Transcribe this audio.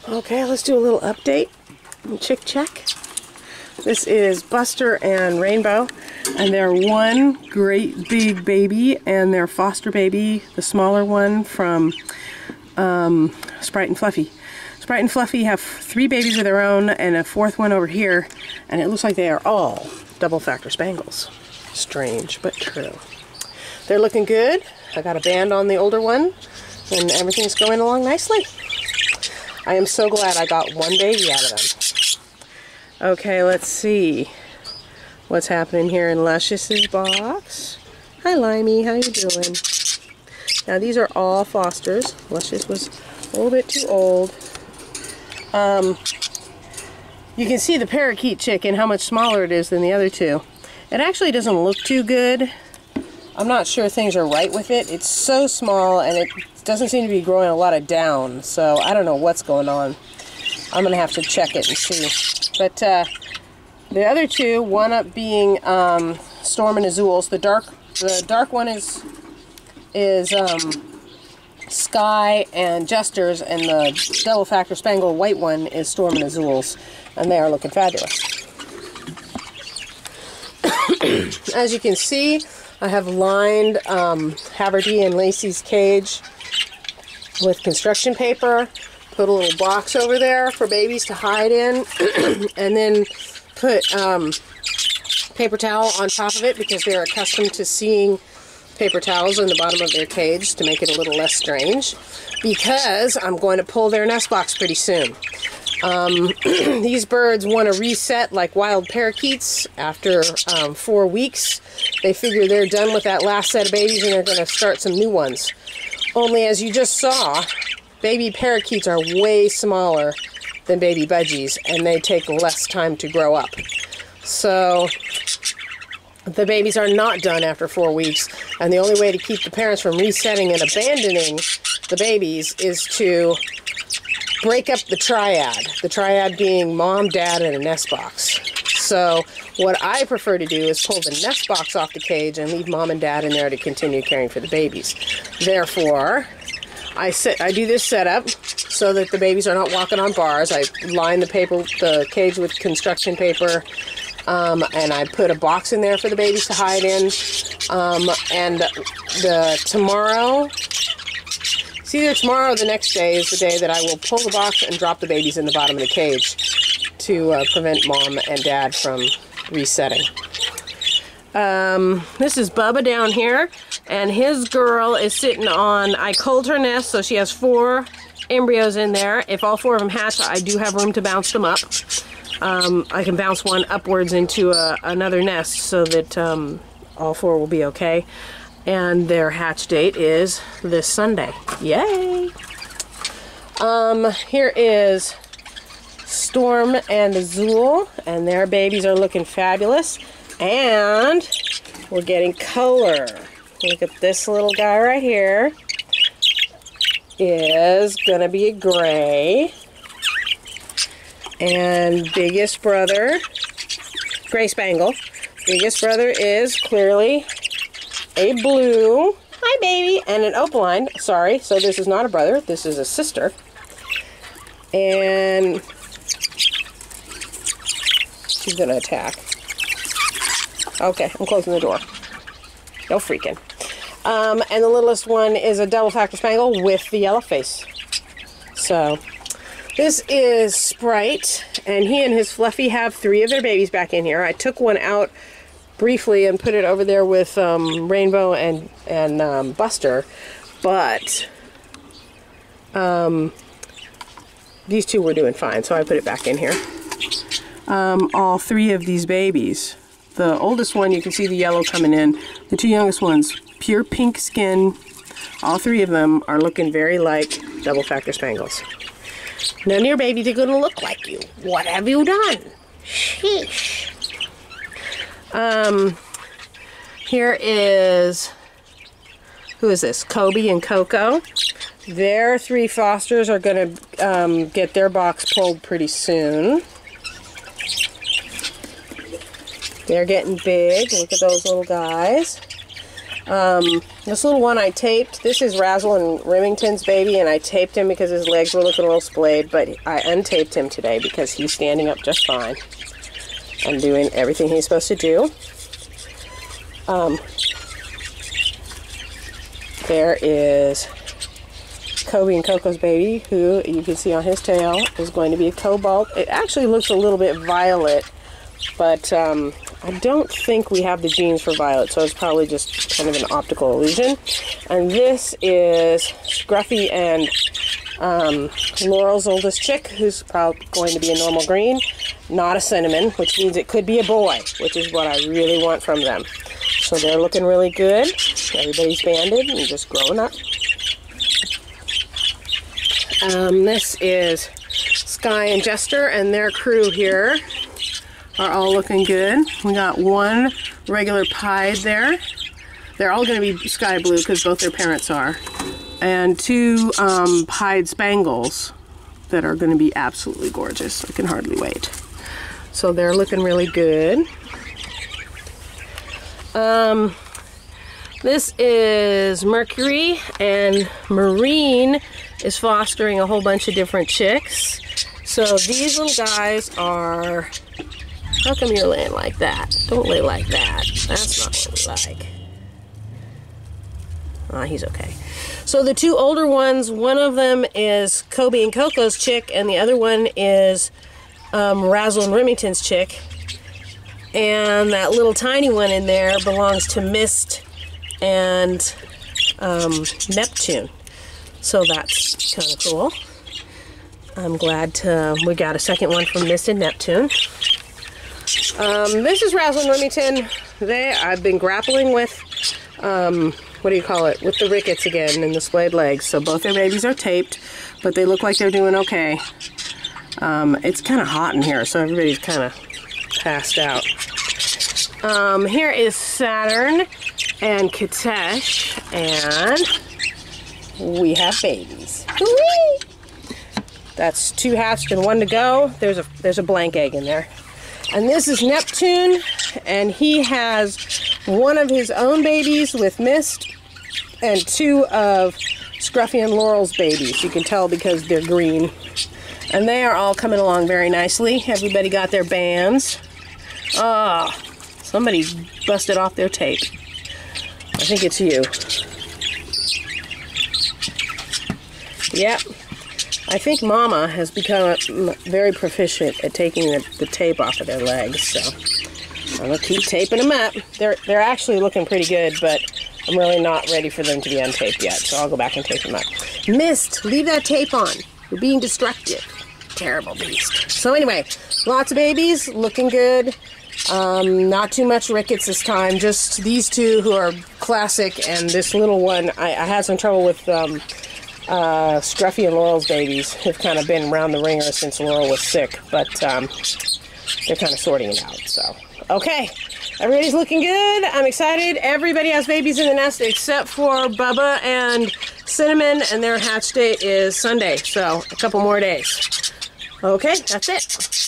Okay, let's do a little update. Chick check. This is Buster and Rainbow, and they're one great big baby and their foster baby, the smaller one from Sprite and Fluffy. Sprite and Fluffy have 3 babies of their own and a 4th one over here, and it looks like they are all double factor spangles. Strange, but true. They're looking good. I got a band on the older one, and everything's going along nicely. I am so glad I got one baby out of them. Okay, let's see what's happening here in Luscious's box. Hi, Limey. How you doing? Now, these are all fosters. Luscious was a little bit too old. You can see the parakeet chick and how much smaller it is than the other two. It actually doesn't look too good. I'm not sure things are right with it. It's so small and it doesn't seem to be growing a lot of down, so I don't know what's going on. I'm gonna have to check it and see. But the other two wound up being Storm and Azul's. The dark one is Sky and Jester's, and the double factor spangled white one is Storm and Azul's, and they are looking fabulous. As you can see, I have lined Haverty and Lacey's cage with construction paper, put a little box over there for babies to hide in, and then put paper towel on top of it because they're accustomed to seeing paper towels in the bottom of their cage to make it a little less strange, because I'm going to pull their nest box pretty soon. These birds want to reset like wild parakeets after 4 weeks. They figure they're done with that last set of babies and they're going to start some new ones. Only, as you just saw, baby parakeets are way smaller than baby budgies, and they take less time to grow up. So the babies are not done after 4 weeks, and the only way to keep the parents from resetting and abandoning the babies is to break up the triad being mom, dad, and a nest box. So what I prefer to do is pull the nest box off the cage and leave mom and dad in there to continue caring for the babies. Therefore, I do this setup so that the babies are not walking on bars. I line the cage with construction paper, and I put a box in there for the babies to hide in. Tomorrow, it's either tomorrow or the next day is the day that I will pull the box and drop the babies in the bottom of the cage to prevent mom and dad from resetting. This is Bubba down here, and his girl is sitting on, I culled her nest, so she has 4 embryos in there. If all 4 of them hatch, I do have room to bounce them up. I can bounce one upwards into another nest so that all 4 will be okay. And their hatch date is this Sunday. Yay! Here is Storm and Azul, and their babies are looking fabulous. And we're getting color. Look at this little guy right here. Is gonna be a gray. And biggest brother, gray spangle. Biggest brother is clearly a blue. Hi, baby. And an opaline. Sorry, so this is not a brother. This is a sister. And she's gonna attack. Okay, I'm closing the door. No freaking. And the littlest one is a double factor spangle with the yellow face. So this is Sprite, and he and his Fluffy have 3 of their babies back in here. I took one out briefly and put it over there with Rainbow and Buster, but these 2 were doing fine, so I put it back in here. All 3 of these babies. The oldest one, you can see the yellow coming in. The 2 youngest ones, pure pink skin. All 3 of them are looking very like double factor spangles. None of your babies are going to look like you. What have you done? Sheesh. Here is, who is this? Kobe and Coco. Their 3 fosters are going to get their box pulled pretty soon. They're getting big. Look at those little guys. This little one I taped. This is Razzle and Remington's baby, and I taped him because his legs were looking a little splayed, but I untaped him today because he's standing up just fine and doing everything he's supposed to do. There is Kobe and Coco's baby, who you can see on his tail is going to be a cobalt. It actually looks a little bit violet, but I don't think we have the genes for violet, so it's probably just kind of an optical illusion. And this is Scruffy and Laurel's oldest chick, who's probably going to be a normal green, not a cinnamon, which means it could be a boy, which is what I really want from them. So they're looking really good. Everybody's banded and just growing up. This is Sky and Jester and their crew here are all looking good. We got one regular pied there. They're all going to be sky blue because both their parents are. And two pied spangles that are going to be absolutely gorgeous. I can hardly wait. So they're looking really good. This is Mercury, and Marine is fostering a whole bunch of different chicks. So these little guys are... How come you're laying like that? Don't lay like that. That's not what we like. He's okay. So the two older ones, one of them is Kobe and Coco's chick, and the other one is Razzle and Remington's chick. And that little tiny one in there belongs to Mist and Neptune. So that's kind of cool. I'm glad we got a second one from Mist and Neptune. This is Razzle and Remington. I've been grappling with, what do you call it, with the rickets again and the splayed legs. So both their babies are taped, but they look like they're doing okay. It's kind of hot in here, so everybody's kind of passed out. Here is Saturn and Katesh, and we have babies. Hooray! That's 2 hatched and 1 to go. There's a blank egg in there. And this is Neptune, and he has one of his own babies with Mist and 2 of Scruffy and Laurel's babies. You can tell because they're green. And they are all coming along very nicely. Everybody got their bands. Ah, somebody busted off their tape. I think it's you. Yep. I think Mama has become very proficient at taking the tape off of their legs, so I'm going to keep taping them up. They're actually looking pretty good, but I'm really not ready for them to be untaped yet, so I'll go back and tape them up. Mist, leave that tape on. You're being destructive. Terrible beast. So anyway, lots of babies, looking good. Not too much rickets this time, just these 2 who are classic, and this little one. I had some trouble with Scruffy and Laurel's babies. Have kind of been around the ringer since Laurel was sick, but they're kind of sorting it out. So, okay, everybody's looking good. I'm excited. Everybody has babies in the nest except for Bubba and Cinnamon, and their hatch date is Sunday, so a couple more days. Okay, that's it.